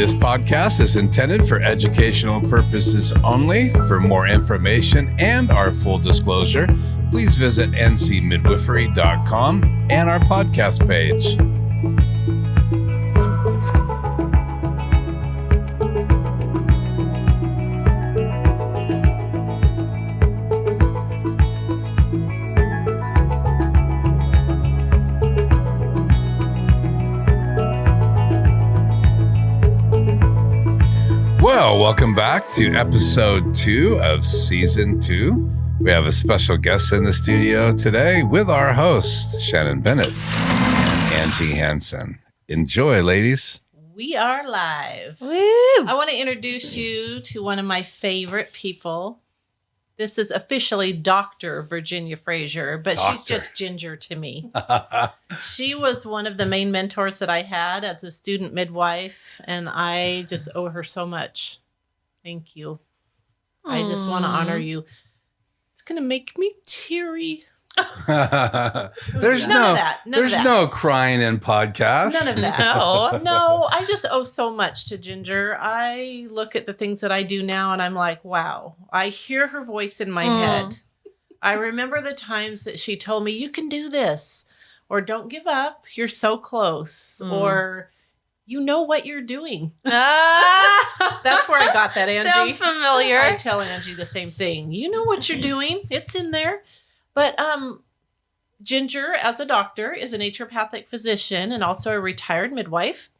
This podcast is intended for educational purposes only. For more information and our full disclosure, please visit ncmidwifery.com and our podcast page. Well, welcome back to episode 2 of season 2. We have a special guest in the studio today with our host, Shannon Bennett and Angie Hansen. Enjoy, ladies. We are live. Woo! I want to introduce you to one of my favorite people. This is officially Dr. Virginia Frazier, but she's just Ginger to me. She was one of the main mentors that I had as a student midwife, and I just owe her so much. Thank you. I just want to honor you. It's going to make me teary. There's no crying in podcasts. None of that. No, I just owe so much to Ginger. I look at the things that I do now and I'm like, wow, I hear her voice in my head. I remember the times that she told me, you can do this, or don't give up, you're so close, or you know what you're doing. That's where I got that, Angie. Sounds familiar. I tell Angie the same thing. You know what you're doing. It's in there. But Ginger, as a doctor, is a naturopathic physician and also a retired midwife.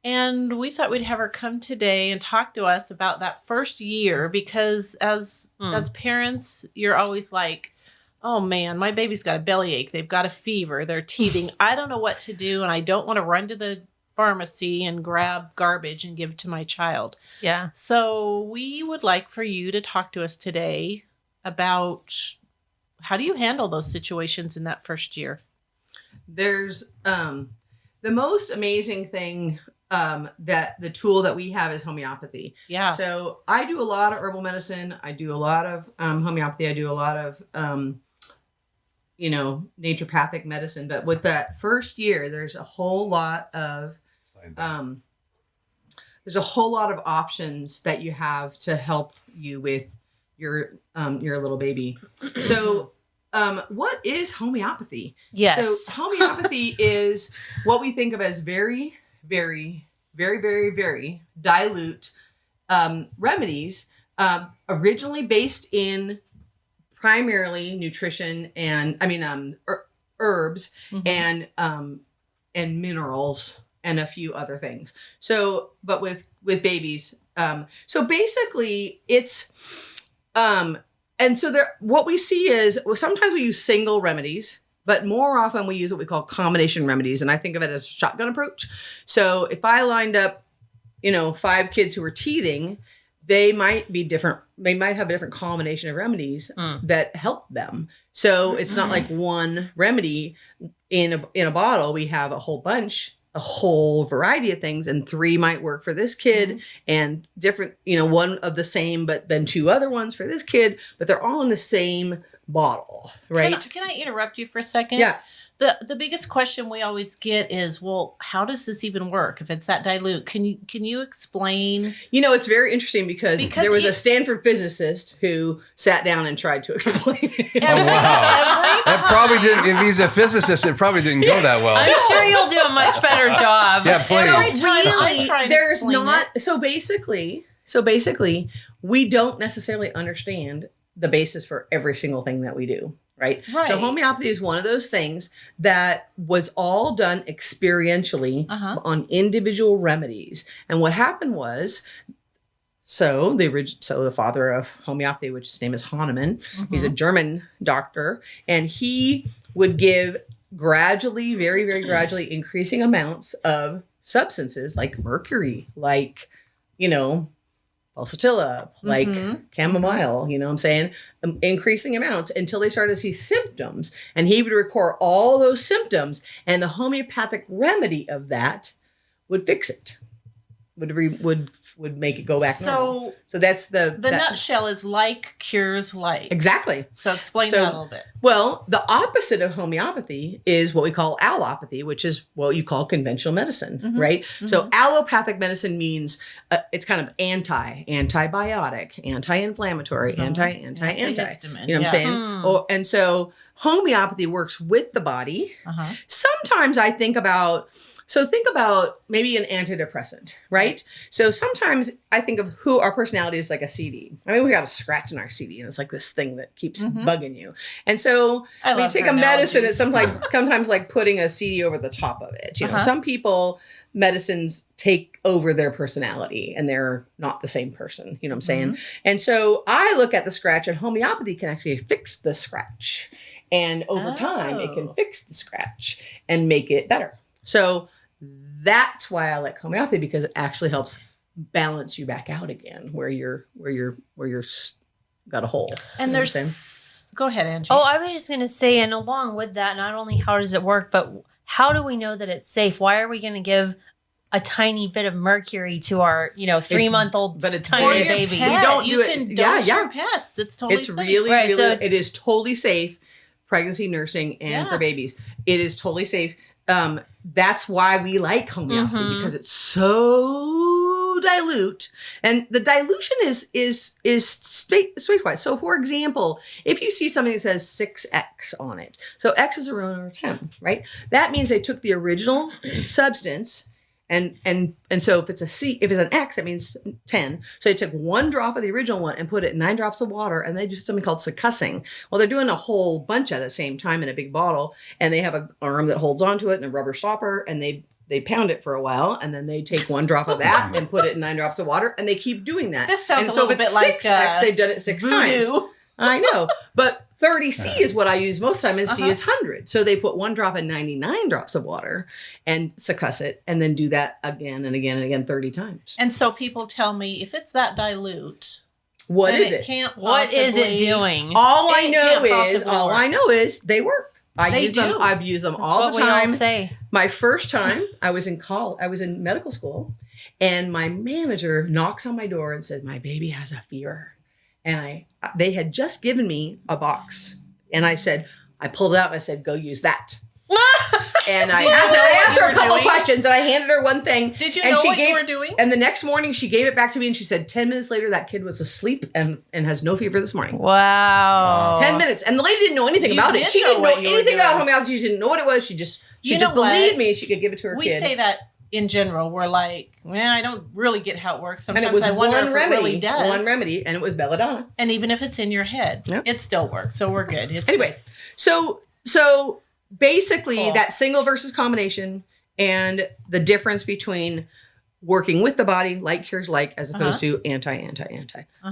And we thought we'd have her come today and talk to us about that first year, because as parents, you're always like, oh man, my baby's got a bellyache. They've got a fever. They're teething. I don't know what to do. And I don't want to run to the pharmacy and grab garbage and give to my child. Yeah. So we would like for you to talk to us today about how do you handle those situations in that first year? There's the most amazing thing that the tool that we have is homeopathy. Yeah. So I do a lot of herbal medicine. I do a lot of homeopathy. I do a lot of, naturopathic medicine. But with that first year, there's a whole lot of options that you have to help you with your little baby. So what is homeopathy? Yes. So homeopathy is what we think of as very, very, very, very, very dilute remedies, originally based in primarily nutrition and herbs and minerals and a few other things. So, but with babies, so basically it's and so what we see is, sometimes we use single remedies, but more often we use what we call combination remedies. And I think of it as a shotgun approach. So if I lined up, 5 kids who are teething, they might be different. They might have a different combination of remedies that help them. So it's not like one remedy in a bottle. We have a whole variety of things, and 3 might work for this kid and different, one of the same, but then 2 other ones for this kid, but they're all in the same bottle, right? Can I interrupt you for a second? Yeah. The biggest question we always get is, well, how does this even work if it's that dilute? Can you explain? It's very interesting because there was a Stanford physicist who sat down and tried to explain it. Oh, wow. That probably didn't, if he's a physicist, it probably didn't go that well. I'm sure you'll do a much better job. Yeah, please. Every time I try to explain it. So basically, we don't necessarily understand the basis for every single thing that we do. Right. So homeopathy is one of those things that was all done experientially on individual remedies. And what happened was, the father of homeopathy, which his name is Hahnemann, he's a German doctor, and he would give gradually, very, very gradually increasing amounts of substances like mercury, like, pulsatilla, like chamomile, you know what I'm saying? Increasing amounts until they started to see symptoms. And he would record all those symptoms, and the homeopathic remedy of that would fix it, would would make it go back normal. So that's the nutshell is like cures like. Exactly. So explain that a little bit. Well, the opposite of homeopathy is what we call allopathy, which is what you call conventional medicine, right? Mm-hmm. So allopathic medicine means it's kind of antibiotic, anti-inflammatory, antihistamine. You know what I'm saying? And so homeopathy works with the body. Sometimes I think about maybe an antidepressant, right? So sometimes I think of who our personality is like a CD. I mean, we got a scratch in our CD, and it's like this thing that keeps bugging you. And so when you take a medicine, it's sometimes like putting a CD over the top of it. You know, some people, medicines take over their personality, and they're not the same person. You know what I'm saying? And so I look at the scratch, and homeopathy can actually fix the scratch. And over time, it can fix the scratch and make it better. So that's why I like homeopathy, because it actually helps balance you back out again where you're got a hole. And you there's go ahead, Angie. Oh, I was just going to say, and along with that, not only how does it work, but how do we know that it's safe? Why are we going to give a tiny bit of mercury to our, 3-month-old tiny baby? Pet. We don't you do can it. dose your pets. It's totally safe. Really, right, really, so it is totally safe. Pregnancy, nursing, and for babies, it is totally safe. That's why we like homeopathy, because it's so dilute, and the dilution is space-wise. So, for example, if you see something that says 6x on it, so X is around over 10, right? That means they took the original substance. And so if it's an X, that means 10. So they took 1 drop of the original one and put it in 9 drops of water, and they do something called succussing. Well, they're doing a whole bunch at the same time in a big bottle, and they have an arm that holds onto it and a rubber stopper, and they pound it for a while, and then they take 1 drop of that and put it in 9 drops of water, and they keep doing that. This sounds and a so little if it's bit 6X, like they've done it 6 times. I know, but 30C is what I use most time, and C is 100. So they put 1 drop in 99 drops of water and succuss it, and then do that again and again and again 30 times. And so people tell me, if it's that dilute, what is it? Can't what is it possibly- doing? All I possibly know is they work. I've used them That's all the what we all time. say. My first time I was in medical school, and my manager knocks on my door and says, "My baby has a fever." And they had just given me a box, and I pulled it out and I said, "Go use that." And I asked her a couple questions, and I handed her one thing. Did you know what you were doing? And the next morning, she gave it back to me, and she said, 10 minutes later, that kid was asleep and has no fever this morning. Wow. 10 minutes. And the lady didn't know anything about it. She didn't know anything about homeopathy. She didn't know what it was. She just believed me she could give it to her kid. We say that in general. We're like, I don't really get how it works. Sometimes and it was I wonder if remedy, it really does. one remedy, and it was belladonna. And even if it's in your head, it still works. So we're good. It's anyway, safe. so basically that single versus combination, and the difference between working with the body, like cures like, as opposed to anti.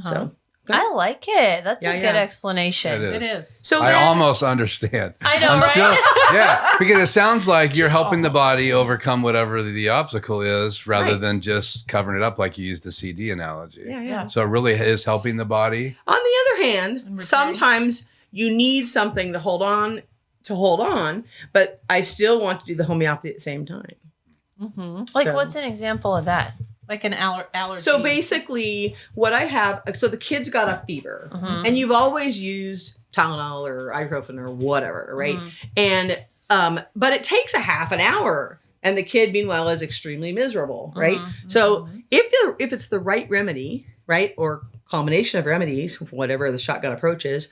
So I like it. That's a good explanation. It is. It is. So I almost understand. I know, I'm right? still, because it sounds like you're helping the body overcome whatever the obstacle is, rather than just covering it up like you used the CD analogy. Yeah. So it really is helping the body. On the other hand, sometimes you need something to hold on, but I still want to do the homeopathy at the same time. Like, what's an example of that? Like an allergy. So basically, what I have, so the kid's got a fever, and you've always used Tylenol or ibuprofen or whatever, right? And but it takes a half an hour, and the kid, meanwhile, is extremely miserable, right? So if it's the right remedy, right, or combination of remedies, whatever the shotgun approach is,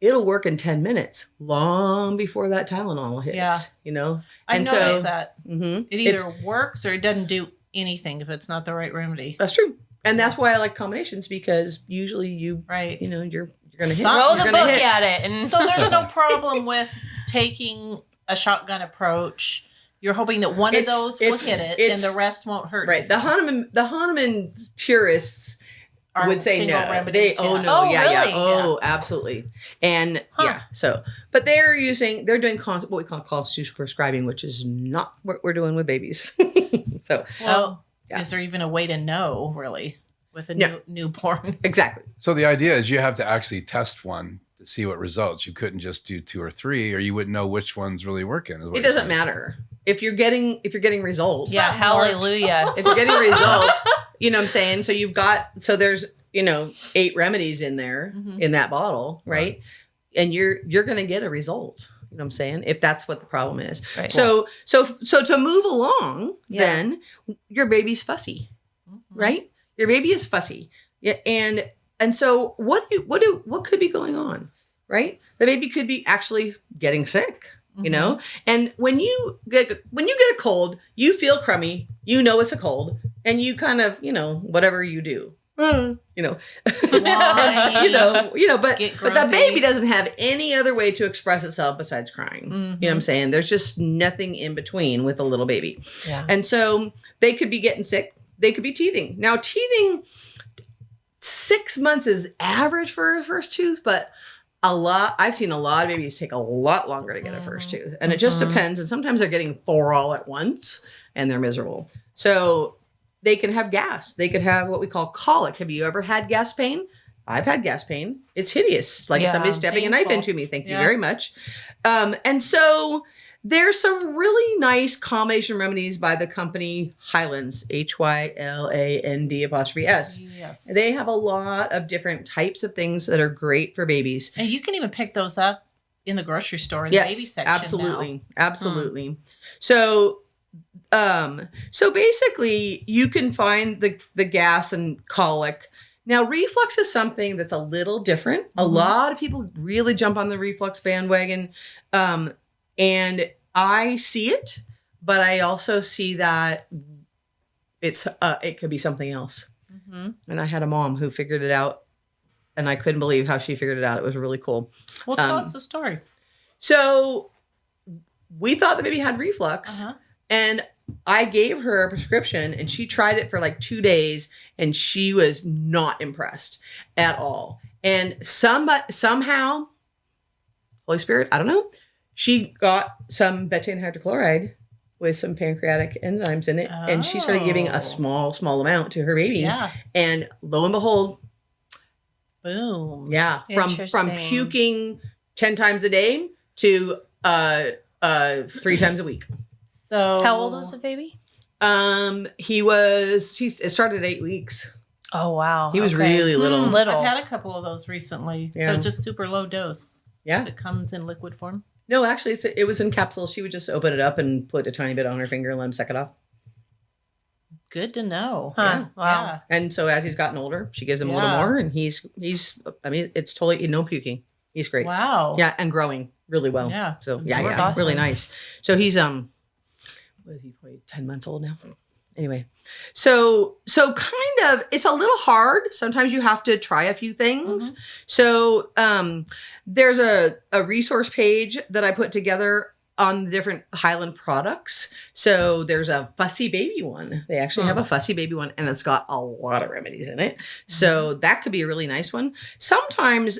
it'll work in 10 minutes, long before that Tylenol hits. Yeah. You know, I noticed that. Mm-hmm. It either works or it doesn't do anything if it's not the right remedy. That's true, and that's why I like combinations, because usually you're gonna hit. Throw the book at it, and so there's no problem with taking a shotgun approach. You're hoping that one of those will hit it, and the rest won't hurt. Right. The Hahnemann purists would say no. Remedies, Absolutely. And so, but they're doing what we call constitutional prescribing, which is not what we're doing with babies. So, is there even a way to know, really, with a newborn? Exactly. So the idea is you have to actually test one to see what results. You couldn't just do 2 or 3, or you wouldn't know which one's really working. It doesn't matter. if you're getting results. Yeah, hallelujah. If you're getting results, you know what I'm saying? So there's, 8 remedies in there in that bottle, right? And you're going to get a result. You know what I'm saying? If that's what the problem is. Right. So to move along, then your baby's fussy, right? Your baby is fussy. Yeah. And so what could be going on, right? The baby could be actually getting sick, and when you get a cold, you feel crummy, it's a cold, and you kind of, whatever you do, but the baby doesn't have any other way to express itself besides crying. You know what I'm saying? There's just nothing in between with a little baby. Yeah. And so they could be getting sick. They could be teething. Now, teething, 6 months is average for a first tooth, but I've seen a lot of babies take a lot longer to get a first tooth. And it just depends. And sometimes they're getting 4 all at once and they're miserable. So they can have gas. They could have what we call colic. Have you ever had gas pain? I've had gas pain. It's hideous. Like somebody stabbing a knife into me. Thank you very much. And so there's some really nice combination remedies by the company Hyland's, HYLAND''S. Yes. They have a lot of different types of things that are great for babies. And you can even pick those up in the grocery store in the baby section. Absolutely. Absolutely. So basically you can find the gas and colic. Now, reflux is something that's a little different. A lot of people really jump on the reflux bandwagon. And I see it, but I also see that it could be something else. And I had a mom who figured it out, and I couldn't believe how she figured it out. It was really cool. Well, tell us the story. So we thought the baby had reflux, and I gave her a prescription, and she tried it for like 2 days, and she was not impressed at all. And somehow, Holy Spirit, I don't know, she got some betaine hydrochloride with some pancreatic enzymes in it, and she started giving a small amount to her baby. Yeah. And lo and behold, boom. Yeah. From puking 10 times a day to 3 times a week. So how old was the baby? It started at 8 weeks. Oh, wow. He was really little. I've had a couple of those recently. Yeah. So just super low dose. Yeah. It comes in liquid form. No, actually, it was in capsules. She would just open it up and put a tiny bit on her finger and let him suck it off. Good to know. Huh. Yeah. Wow. Yeah. And so as he's gotten older, she gives him a little more, and he's. I mean, it's totally no puking. He's great. Wow. Yeah, and growing really well. Yeah. So That's awesome. really nice. So he's what is he, probably 10 months old now? Anyway, so kind of, it's a little hard. Sometimes you have to try a few things. So there's a resource page that I put together on the different Hyland products. So there's a fussy baby one. They actually have a fussy baby one, and it's got a lot of remedies in it. So that could be a really nice one. Sometimes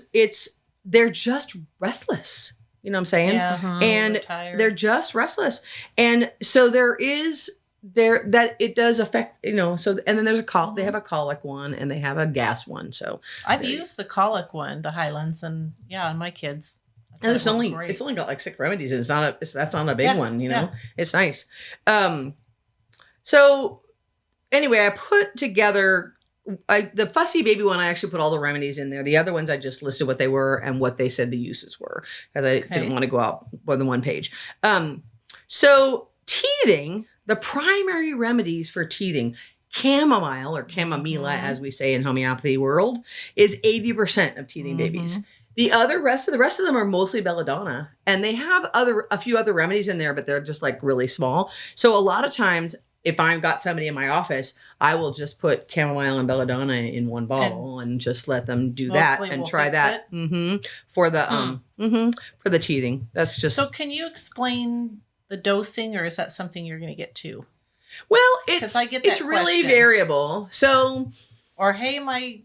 they're just restless. You know what I'm saying? Yeah. And they're just restless. And so that it does affect, so, and then there's they have a colic one and they have a gas one. So I've used the colic one, the Hyland's, and my kids. And it's only got like 6 remedies. And that's not a big one, Yeah. It's nice. So anyway, I put together the fussy baby one. I actually put all the remedies in there. The other ones I just listed what they were and what they said the uses were, because I didn't want to go out more than one page. So teething, the primary remedies for teething, chamomile or chamomilla, as we say in homeopathy world, is 80% of teething babies. The rest of them are mostly belladonna, and they have a few other remedies in there, but they're just like really small. So a lot of times, if I've got somebody in my office, I will just put chamomile and belladonna in one bottle and just let them do that and try that. For the teething. That's just. So can you explain the dosing, or is that something you're going to get to? Well, it's really variable. So. Or, hey,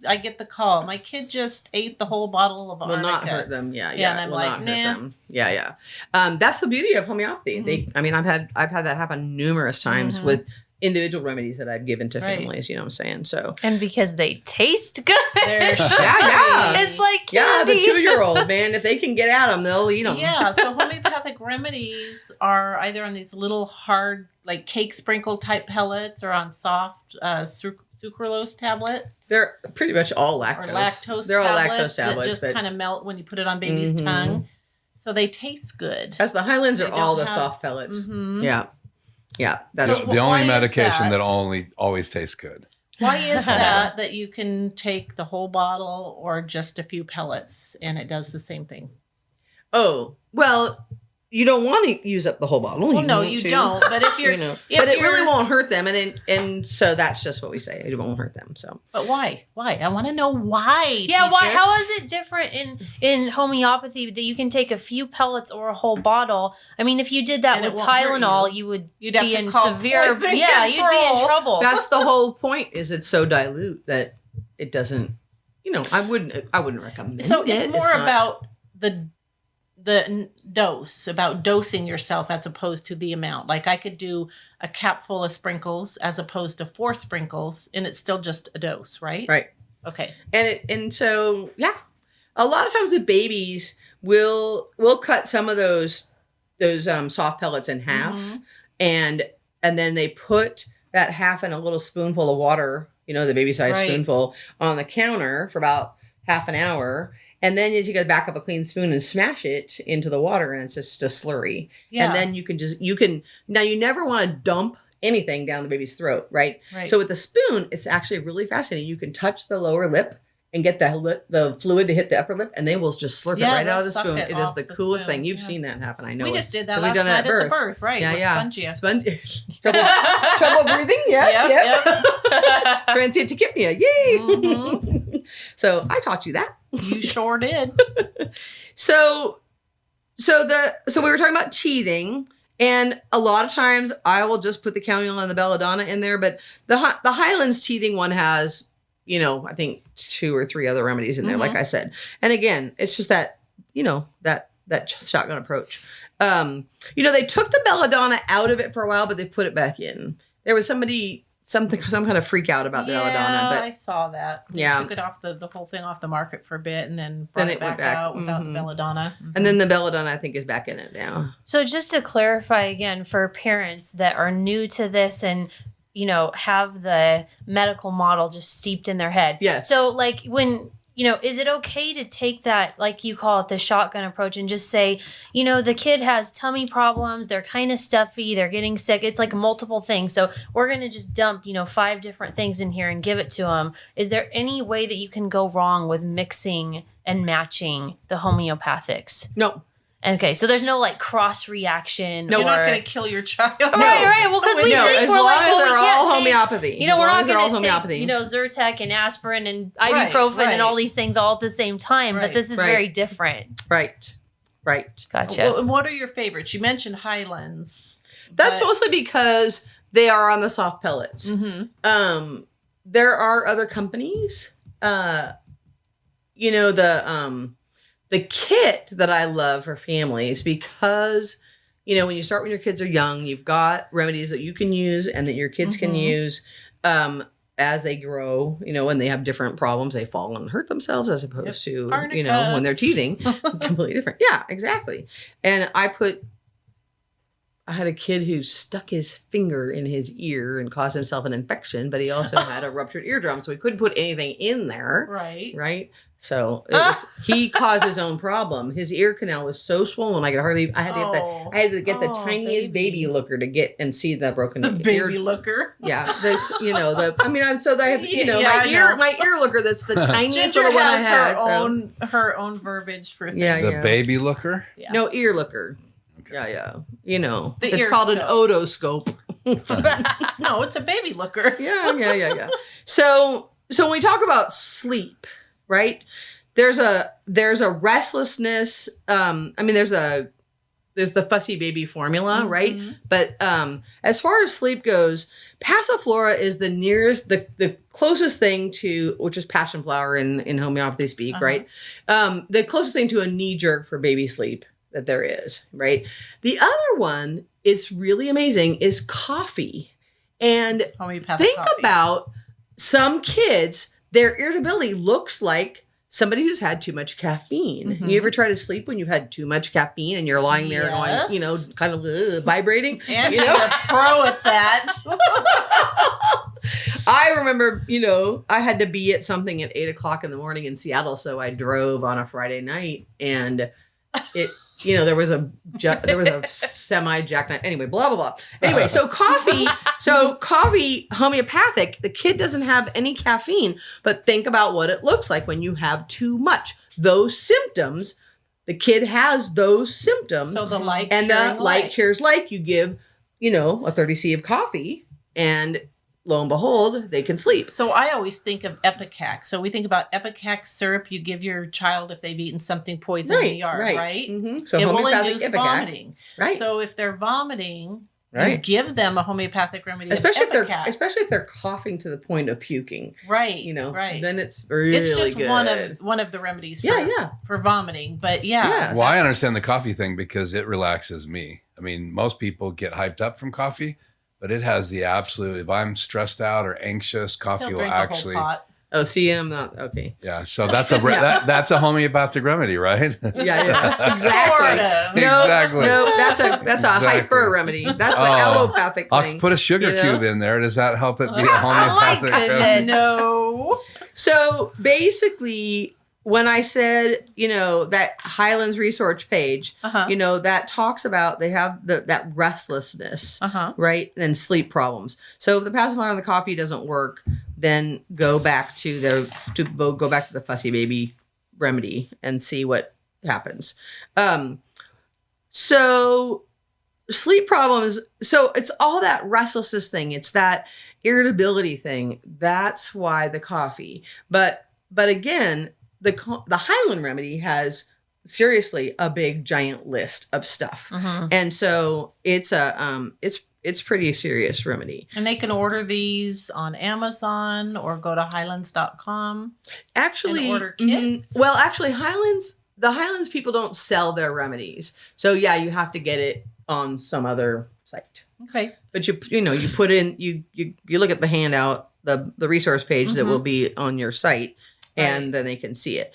I get the call. My kid just ate the whole bottle of Arnica. Will not hurt them. Yeah. And I'm like, nah. Yeah. That's the beauty of homeopathy. I've had that happen numerous times with individual remedies that I've given to Right. families. You know what I'm saying? So And because they taste good. They're yeah. It's like yeah, the candy. 2-year-old, man, if they can get at them, they'll eat them. Yeah, so homeopathic remedies are either on these little hard, like cake sprinkle type pellets, or on soft sucralose tablets. They're pretty much all or lactose. lactose They're all tablets lactose tablets. that just but kind of melt when you put it on baby's Mhm. tongue. So they taste good. as the Highlands are They all don't the have- soft pellets. Mhm. Yeah. Yeah. That's So The why only is medication that that? always tastes good. Why is that you can take the whole bottle or just a few pellets and it does the same thing? oh, well, you don't want to use up the whole bottle. Well, no, want you to. don't. But if you're, You know, if but it you're- really won't hurt them, and so that's just what we say. It won't hurt them. So But why? Why? I want to know why. Yeah, why? teacher. How is it different in homeopathy that you can take a few pellets or a whole bottle? I mean, if you did that And it with won't hurt Tylenol, you. you would You'd have be to in call severe. poison Yeah, you'd be in control. trouble. that's the whole point. Is it's so dilute that it doesn't. You know, I wouldn't recommend. So it. it's more not- about the dose, about dosing yourself as opposed to the amount. Like I could do a cap full of sprinkles as opposed to 4 sprinkles, and it's still just a dose, right? right. Okay. And so yeah, a lot of times with babies, we'll cut some of those soft pellets in half, Mhm. and then they put that half in a little spoonful of water, you know, the baby size Right. spoonful, on the counter for about half an hour. And then you take a back up a clean spoon and smash it into the water, and it's just a slurry. Yeah. And then you can now you never want to dump anything down the baby's throat, right? Right. So with the spoon, it's actually really fascinating. You can touch the lower lip and get the fluid to hit the upper lip, and they will just slurp Yeah, it right out they'll of the suck spoon. it It is off the the coolest spoon, thing. You've yeah. seen that happen. I know we it. just did that 'Cause we've last done night that at the birth, right? Yeah, with yeah. Spongia. Trouble breathing? Yes, yep. Yep. Transient tachypnea. Yay! Mhm. So I taught you that. You sure did. So we were talking about teething, and a lot of times I will just put the Calmula and the Belladonna in there, but the Highlands teething one has, you know, I think 2 or 3 other remedies in there, like I said. And again, it's just that, you know, that shotgun approach. You know, they took the Belladonna out of it for a while, but they put it back in. There was some kind of freak out about the Belladonna, I but saw that. They Yeah. took it off the whole thing off the market for a bit, and then brought Then it it went back back. out without Mhm. the Belladonna. and then the Belladonna I think is back in it now. So just to clarify again for parents that are new to this and you know have the medical model just steeped in their head. Yes. So like when you know, is it okay to take that, like you call it, the shotgun approach and just say, you know, the kid has tummy problems, they're kind of stuffy, they're getting sick. It's like multiple things. So we're going to just dump, you know, 5 different things in here and give it to them. Is there any way that you can go wrong with mixing and matching the homeopathics? No. Okay, so there's no like cross reaction. No, You're not or- going to kill your child. Right, right. Well, because we No, think as we're long like, as well, we they're can't all take, homeopathy. you know, As we're long not as they're all going to take, homeopathy. you know, Zyrtec and aspirin and Right, ibuprofen right. and all these things all at the same time. But Right, this is right. very different. Right. Gotcha. Well, what are your favorites? You mentioned Highlands. That's But- mostly because they are on the soft pellets. Mm-hmm. There are other companies. You know, the kit that I love for families, because, you know, when you start when your kids are young, you've got remedies that you can use and that your kids can Mhm. use as they grow, you know, when they have different problems, they fall and hurt themselves as opposed to, Arnica. you know, when they're teething. Completely different. Yeah, exactly. And I had a kid who stuck his finger in his ear and caused himself an infection, but he also had a ruptured eardrum, so we couldn't put anything in there. Right. Right. So he caused his own problem. His ear canal was so swollen I had to get the Oh, tiniest baby looker to get and see the broken The ear. baby looker. Yeah, that's, you know, I have, you know, Yeah, I know. my ear looker, that's the tiniest Ginger little one I has had. her own verbiage for things. Yeah, The baby looker? Yeah. No, ear looker. Yeah. You know, The it's ear called an scope. otoscope. No, it's a baby looker. Yeah. So when we talk about sleep, right? There's a restlessness. There's the fussy baby formula, right? Mhm. But as far as sleep goes, Passiflora is the nearest, the closest thing to, which is passion flower in homeopathy speak, Uh-huh. right? The closest thing to a knee jerk for baby sleep that there is, right? The other one, it's really amazing, is coffee. And Homeopathic think coffee. about some kids, their irritability looks like somebody who's had too much caffeine. Mhm. You ever try to sleep when you've had too much caffeine and you're lying there Yes. going, kind of vibrating? And you she's know? a pro at that. I remember, I had to be at something at 8:00 in the morning in Seattle, so I drove on a Friday night, and it, there was a semi jackknife. Anyway, blah blah blah. Anyway, so coffee homeopathic. The kid doesn't have any caffeine, but think about what it looks like when you have too much. Those symptoms, the kid has those symptoms, So the like and curing the like cures like. You give, a 30C of coffee, and lo and behold, they can sleep. So I always think of Epicac. So we think about Epicac syrup you give your child if they've eaten something poison in the yard, right? Mm-hmm. So It will homeopathic induce Ipecac, vomiting. right? So if they're vomiting, you right. give them a homeopathic remedy, Especially of Epicac. if they're coughing to the point of puking, right, right? right. Then it's really It's just good. one of the remedies for, yeah. for vomiting. But yeah. Yeah. Well, I understand the coffee thing because it relaxes me. I mean, most people get hyped up from coffee, but it has the absolute, if I'm stressed out or anxious, coffee He'll will drink actually, a whole pot. Oh, see, I'm not okay. yeah. So that's that's a homeopathic remedy, right? Yeah, exactly. Sort of. No, Exactly. no, that's a Exactly. hyper remedy. That's the Oh. allopathic I'll thing. put a sugar you know? cube in there. Does that help it be a my homeopathic remedy? goodness. No. So basically, when I said, that Highlands research page, Uh-huh. that talks about they have that restlessness, Uh-huh. right? And sleep problems. So if the pacifier on the coffee doesn't work, then go back to the fussy baby remedy and see what happens. So sleep problems. So it's all that restlessness thing. It's that irritability thing. That's why the coffee. But again, the Highland remedy has seriously a big giant list of stuff. Mhm. And so it's it's pretty serious remedy. And they can order these on Amazon or go to highlands.com. Actually, order kits? Well, actually, the Highlands people don't sell their remedies. So yeah, you have to get it on some other site. Okay. But you put in you look at the handout, the resource page that will be on your site, and then they can see it.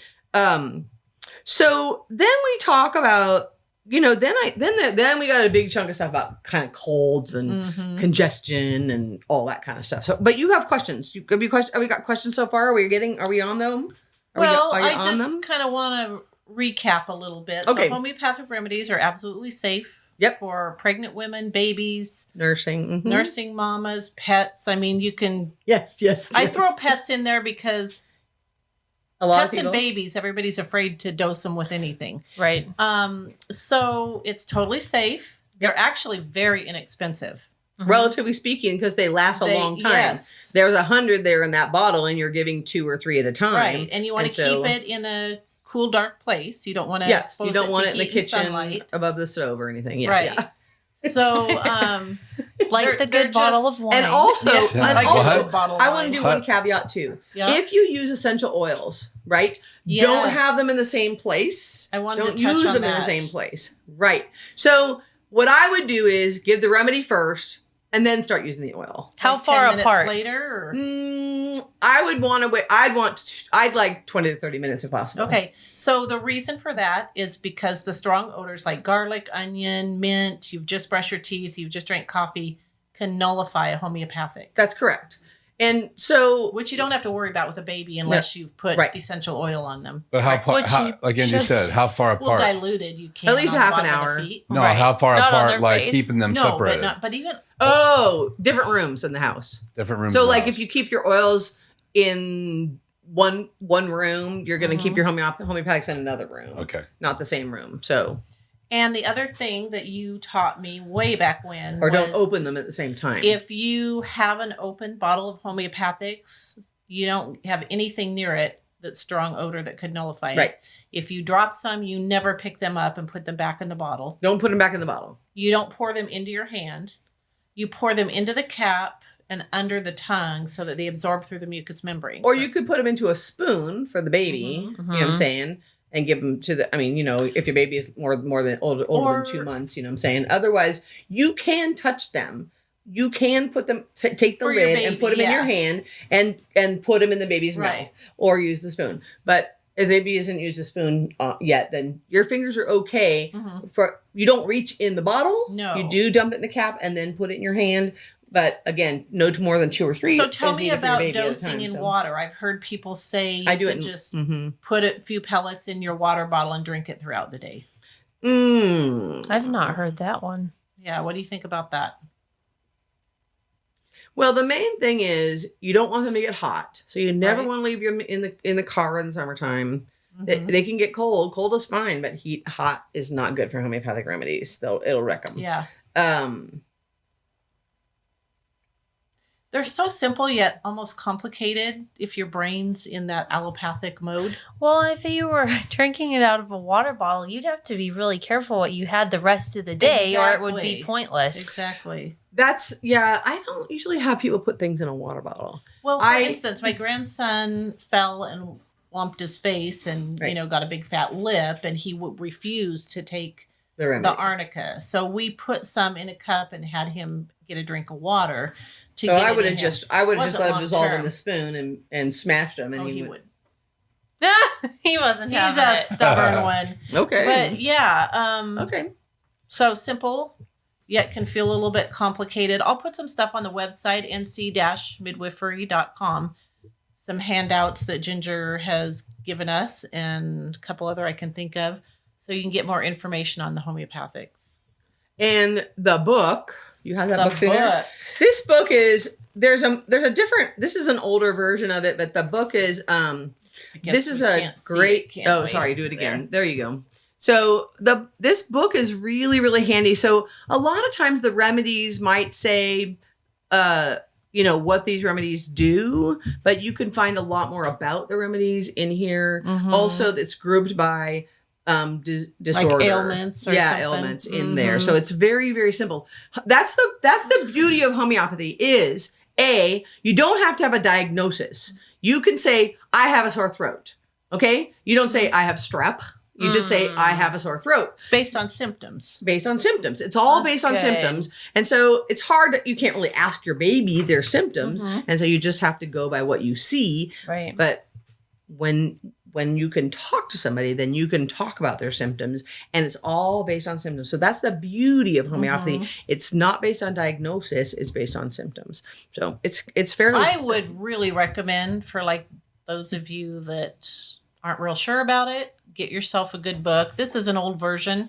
So then we talk about, then we got a big chunk of stuff about kind of colds and Mhm. congestion and all that kind of stuff. So, but you have questions. Have we got questions so far? Are we on them? Well, are you I on just them? kind of want to recap a little bit. Okay. So homeopathic remedies are absolutely safe Yep. for pregnant women, babies, Nursing. Mhm. nursing mamas, pets. I mean, you can. Yes. I throw pets in there because a lot of pets people. and babies, everybody's afraid to dose them with anything. Right. So it's totally safe. They're actually very inexpensive. Relatively speaking, because they last a long time. Yes. There's 100 there in that bottle, and you're giving 2 or 3 at a time. Right. And you want And to so- keep it in a cool, dark place. You don't want to Yes, expose you don't want to it in the heat and kitchen sunlight. above the stove or anything. Yeah, Right. yeah. So, Like They're- the they're good bottle just- of wine. And also, Yes, Yeah. like What? a bottle of I want to wine. do What? one caveat too. Yeah. If you use essential oils, right? Yes. Don't have them in the same place. I wanted Don't to touch use on them in the that. same place. Right. So what I would do is give the remedy first and then start using the oil. How Like far 10 minutes apart? later? Or? I would want to wait. I'd like 20 to 30 minutes if possible. Okay, so the reason for that is because the strong odors like garlic, onion, mint, you've just brushed your teeth, you've just drank coffee, can nullify a homeopathic, That's correct. And so which you don't have to worry about with a baby unless you've put Right. essential oil on them. But Which you like Angie should- said, how far Well, apart? diluted, you can At least on half the an bottom of hour. the feet. No, Right. how far Not on apart? their Like face. keeping them No, separated. but even different rooms in the house. Different rooms. So in the like house. if you keep your oils in one room, you're going to keep your homeopathics in another room. Okay. Not the same room. So and the other thing that you taught me way back when or don't was open them at the same time. if you have an open bottle of homeopathics, you don't have anything near it that's strong odor that could nullify it. Right. If you drop some, you never pick them up and put them back in the bottle. Don't put them back in the bottle. You don't pour them into your hand. You pour them into the cap and under the tongue so that they absorb through the mucous membrane. Or you could put them into a spoon for the baby, Mhm. you know what I'm saying? And give them to the, I mean, if your baby is more than older Or- than 2 months, you know what I'm saying? Otherwise, you can touch them you can put them take the For your lid and baby, put them in your yeah. hand and put them in the baby's Right. mouth or use the spoon. But if the baby hasn't used a spoon yet, then your fingers are okay. Mhm. For you don't reach in the bottle. No. You do dump it in the cap and then put it in your hand. But again, no more than 2 or 3. So tell is me needed for your about baby at a dosing time, in so. water. I've heard people say I do you it could in- just mhm. put a few pellets in your water bottle and drink it throughout the day. I've not heard that one. Yeah, what do you think about that? Well, the main thing is you don't want them to get hot, so you never Right. want to leave them in the car in the summertime. They, Mhm. they can get cold. Cold is fine, but hot is not good for homeopathic remedies. Though it'll wreck them. Yeah. Um, They're so simple yet almost complicated if your brain's in that allopathic mode. Well, if you were drinking it out of a water bottle, you'd have to be really careful what you had the rest of the day, or it would be Exactly. pointless. Exactly. I don't usually have people put things in a water bottle. Well, for I- instance, my grandson fell and lumped his face and, Right. got a big fat lip, and he would refuse to take The remedy. the arnica. So we put some in a cup and had him get a drink of water to So get I it would in have him. just let Wasn't him dissolve in long-term. the spoon and smashed them, and Oh, he he would. would. He wasn't He's having a it. stubborn one. Okay. But yeah, Okay. so simple, yet can feel a little bit complicated. I'll put some stuff on the website, nc-midwifery.com. Some handouts that Ginger has given us and a couple other I can think of. So you can get more information on the homeopathics. And the book, you have that The book in there. book. This book is there's a different. This is an older version of it, but the book is I guess this is we a can't see great. it, can Oh, we? sorry, do it again. There you go. So this book is really really handy. So a lot of times the remedies might say, what these remedies do, but you can find a lot more about the remedies in here. Mhm. Also, it's grouped by disorder, Like ailments or something. ailments in there. Mhm. So it's very very simple. That's the beauty of homeopathy is you don't have to have a diagnosis. You can say I have a sore throat. Okay, you don't say I have strep. You just say I have a sore throat It's based on symptoms. based on symptoms. It's all That's based on good. symptoms. And so it's hard that you can't really ask your baby their symptoms. Mhm. And so you just have to go by what you see. Right. But when you can talk to somebody, then you can talk about their symptoms, and it's all based on symptoms. So that's the beauty of homeopathy. It's not based on diagnosis, it's based on symptoms. So it's fairly I would really recommend for like those of you that aren't real sure about it, get yourself a good book. This is an old version.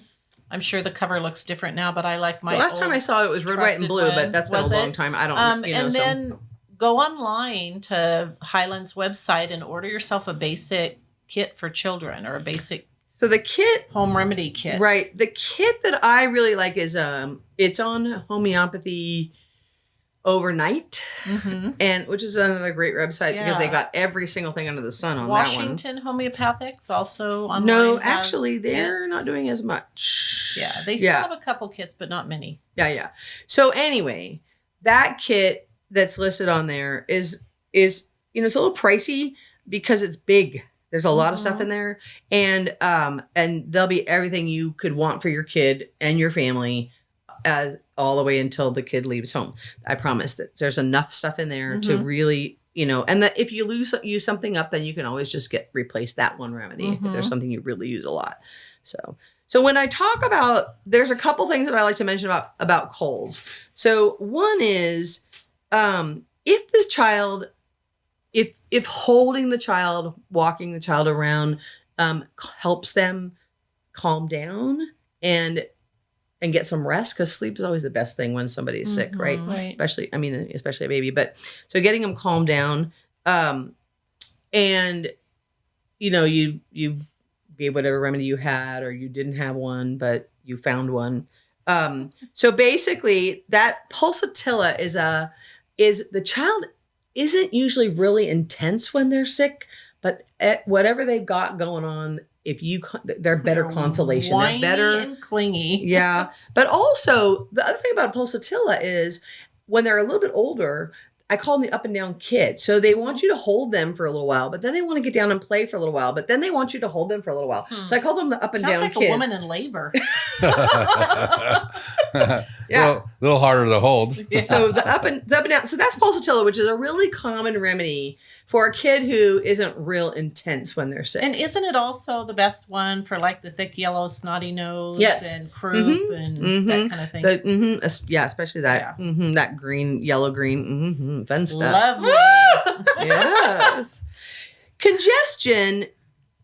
I'm sure the cover looks different now, but I like my the last time old I saw it was red, white, and trusted blue, one. but that's been a Was long it? time. I don't and so. then go online to Highland's website and order yourself a basic kit for children or a basic So the kit, home remedy kit. right? The kit that I really like is it's on Homeopathy Overnight, Mm-hmm. and which is another great website because they Yeah. got every single thing under the sun on Washington Homeopathics also that one. online. No, has actually, they're kits. not doing as much. Yeah, they still have a couple kits, but not many. Yeah. So anyway, that kit that's listed on there is it's a little pricey because it's big. There's a lot of stuff in there, and there'll be everything you could want for your kid and your family, all the way until the kid leaves home. I promise that there's enough stuff in there to really, and that if you use something up, then you can always just replace that one remedy if there's something you really use a lot. So when I talk about, there's a couple things that I like to mention about colds. So one is, if this child, if holding the child, walking the child around, helps them calm down and get some rest, because sleep is always the best thing when somebody is sick, right? Right. Especially a baby. But so getting them calmed down, and you gave whatever remedy you had, or you didn't have one, but you found one. So basically, that pulsatilla is the child isn't usually really intense when they're sick, but whatever they've got going on, they're better consolation. They're Whiny better and clingy. yeah. But also the other thing about pulsatilla is when they're a little bit older, I call them the up and down kid. So they want you to hold them for a little while, but then they want to get down and play for a little while, but then they want you to hold them for a little while. So I call them the up and Sounds down like kid. a woman in labor. Yeah. Little harder to hold. Yeah. So the up and down. So that's pulsatilla, which is a really common remedy for a kid who isn't real intense when they're sick. And isn't it also the best one for like the thick yellow snotty nose Yes. and croup and that kind of thing? Yeah, especially that that green, yellow green, fun stuff. Lovely. Yes. Congestion.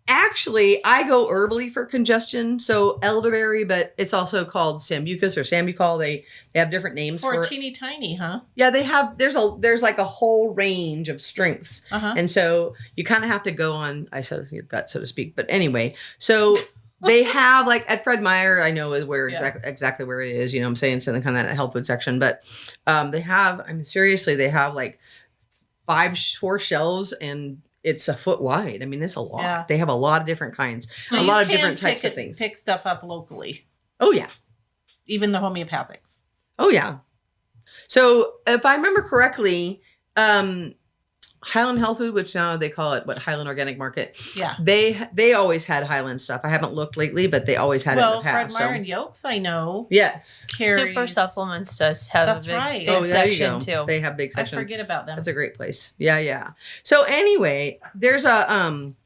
Actually, I go herbally for congestion. So elderberry, but it's also called sambucus or sambucol. They have different names For for a it. teeny tiny, huh? Yeah, they have. There's like a whole range of strengths, Uh-huh. and so you kind of have to go on. I said your gut, so to speak. But anyway, so they have like at Fred Meyer, I know is where exactly where it is. You know, what I'm saying it's in the kind of that health food section, but they have. I mean, seriously, they have like 4 shelves and. It's a foot wide. I mean, it's a lot. Yeah. They have a lot of different kinds, So a you lot of can different types pick of things. Pick stuff up locally, Oh yeah. even the homeopathics. Oh yeah. So if I remember correctly, Highland Health Food, which now they call it Highland Organic Market. Yeah. They always had Highland stuff. I haven't looked lately, but they always had it in Well, the Fred past. Meyer So and Yolks, I know. yes. Carries. Super Supplements does have That's a big, right. big Oh, there you section go. too. They have big I section. forget about them. That's a great place. Yeah, yeah. So anyway, there's a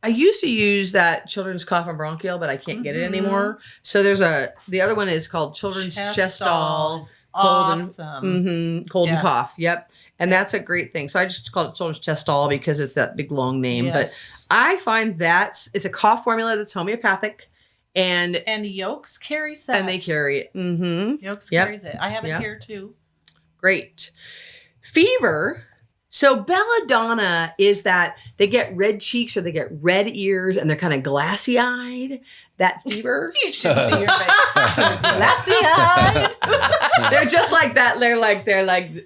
I used to use that children's cough and bronchial, but I can't get it anymore. So the other one is called children's Chestol. is cold and- awesome. Cold and Yeah. cough. Yep. And that's a great thing. So I just called it children's Chestol because it's that big long name. Yes. But I find it's a cough formula that's homeopathic and And Yolks carries that. they carry it. Mm-hmm. Yolks Yep. carries it. I have it Yep. here too. Great. Fever. So belladonna is that they get red cheeks or they get red ears and they're kind of glassy eyed. That fever. You should see your face. Glassy eyed. They're just like that. They're like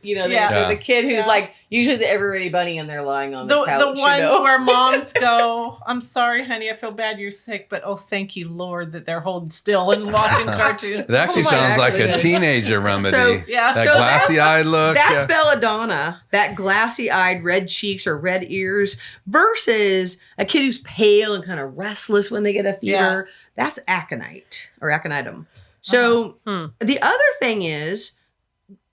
Yeah. they're the kid who's Yeah. like usually the everybody bunny and they're lying on the couch. The ones you know? where moms go, I'm sorry, honey, I feel bad you're sick, but oh, thank you, Lord, that they're holding still and watching cartoons. It actually Oh my sounds like a goodness. teenager remedy. So- Yeah. That So glassy-eyed look. That's yeah. belladonna, that glassy-eyed, red cheeks or red ears, versus a kid who's pale and kind of restless when they get a fever. That's aconite or aconitum. So the other thing is,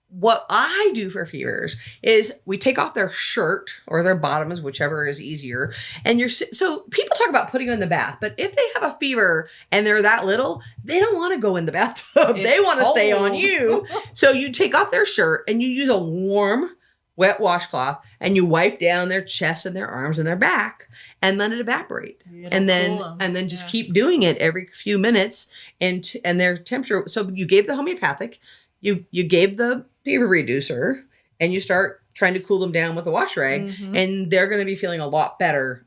what I do for fevers is we take off their shirt or their bottoms, whichever is easier. And so people talk about putting them in the bath, but if they have a fever and they're that little, they don't want to go in the bathtub. They It's want to stay on cold. you. So you take off their shirt and you use a warm, wet washcloth and you wipe down their chest and their arms and their back and let it evaporate. It'll And cool 'em. then just Yeah. keep doing it every few minutes and their temperature. So you gave the homeopathic, you gave the fever reducer, and you start trying to cool them down with a wash rag, Mhm. and they're going to be feeling a lot better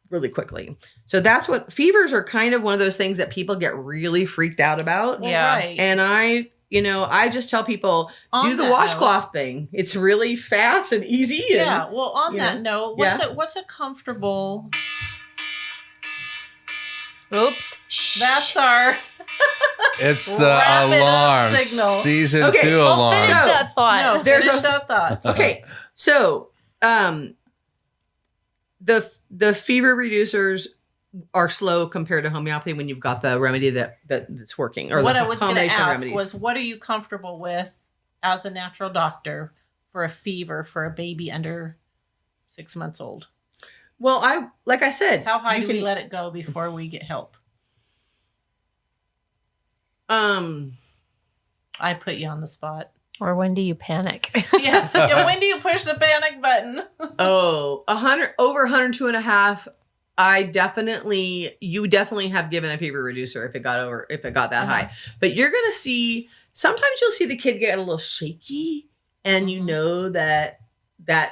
really quickly. So that's what fevers are kind of one of those things that people get really freaked out about. Well, Yeah. right. And I just tell people, On do the that washcloth thing. It's really fast and easy. And Yeah. Well, on you that note, what's Yeah. a comfortable? Oops. Shh. That's our. It's the Wrap it up alarm. signal. Season Okay, 2 Well, alarm. finish So- that thought. No, There's finish a- that thought. Okay. So, the fever reducers are slow compared to homeopathy when you've got the remedy that's working, or What the I was going to combination of ask remedies. was, what are you comfortable with as a natural doctor for a fever for a baby under 6 months old? Well, like I said, How high you do we can- let it go before we get help? I put you on the spot. Or when do you panic? Yeah. When do you push the panic button? over 102 and a half. You definitely have given a fever reducer if it got that high. But you're gonna see sometimes you'll see the kid get a little shaky, and you know that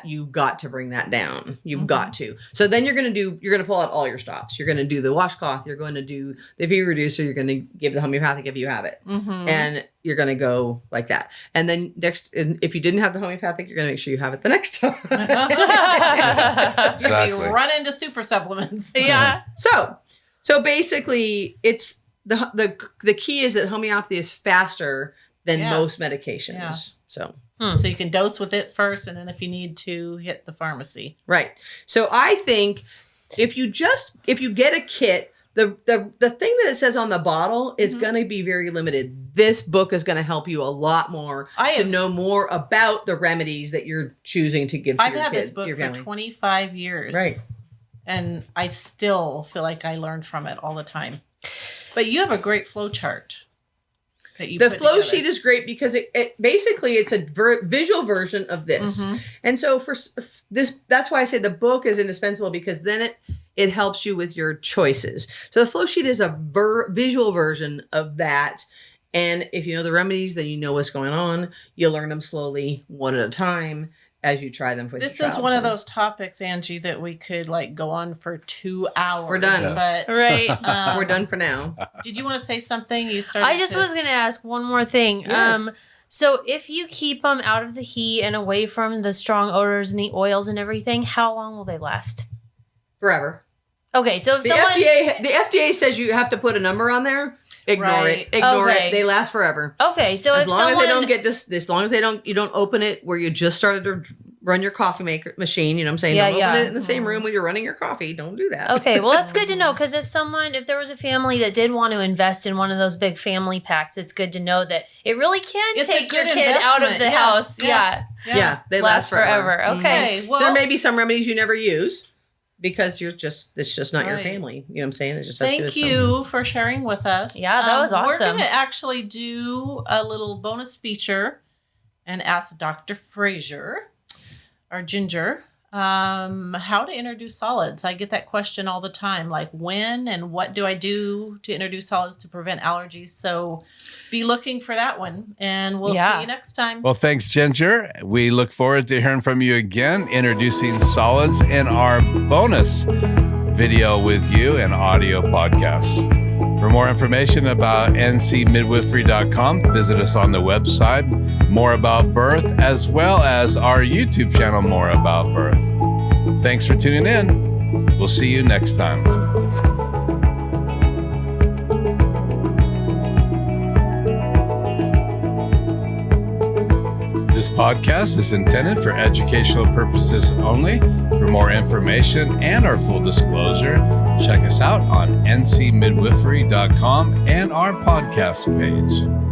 you got to bring that down. You've got to. So then you're gonna pull out all your stops. You're gonna do the washcloth. You're going to do the fever reducer. You're gonna give the homeopathic if you have it, Mm-hmm. and you're gonna go like that. And then if you didn't have the homeopathic, you're gonna make sure you have it the next time. Exactly. You run into super supplements. Yeah. So basically, it's the key is that homeopathy is faster than Yeah. most medications. Yeah. So So you can dose with it first, and then if you need to, hit the pharmacy. Right. So I think if you get a kit, the thing that it says on the bottle is going to be very limited. This book is going to help you a lot more to know more about the remedies that you're choosing to give to I've your had kid, this book your for family. 25 years. Right. And I still feel like I learned from it all the time. But you have a great flow chart. The flow sheet is great because it basically it's a visual version of this. And so for this, that's why I say the book is indispensable, because then it helps you with your choices. So the flow sheet is a visual version of that. And if you know the remedies, then you know what's going on. You learn them slowly, one at a time, as you try them. This is one of those topics, Angie, that we could like go on for 2 hours. We're done. But Right. we're done for now. Did you want to say something? You started. I just was going to ask one more thing. Yes. So if you keep them out of the heat and away from the strong odors and the oils and everything, how long will they last? Forever. Okay, so if The someone FDA says you have to put a number on there. Ignore Right. it. Ignore Okay. it. They last forever. Okay, so As if long someone as they don't get this, as long as you don't open it where you just started to run your coffee maker machine. You know what I'm saying? Yeah, Don't yeah. open it in the same room when you're running your coffee. Don't do that. Okay, well that's good to know, because if there was a family that did want to invest in one of those big family packs, it's good to know that it really can It's a take your good kid out of investment. the Yeah, house. yeah. Yeah. Yeah, they last forever. Okay. Okay. Well, So there may be some remedies you never use because it's just not your Right. family. You know what I'm saying? It's just as good thank as some. you for sharing with us. Yeah, that was We're awesome. going to actually do a little bonus feature and ask Dr. Fraser, our Ginger, how to introduce solids. I get that question all the time, like when and what do I do to introduce solids to prevent allergies? So be looking for that one, and we'll see you next time. Well, thanks, Ginger. We look forward to hearing from you again, introducing solids in our bonus video with you and audio podcasts. For more information about ncmidwifery.com, visit us on the website, More About Birth, as well as our YouTube channel, More About Birth. Thanks for tuning in. We'll see you next time. This podcast is intended for educational purposes only. For more information and our full disclosure, check us out on ncmidwifery.com and our podcast page.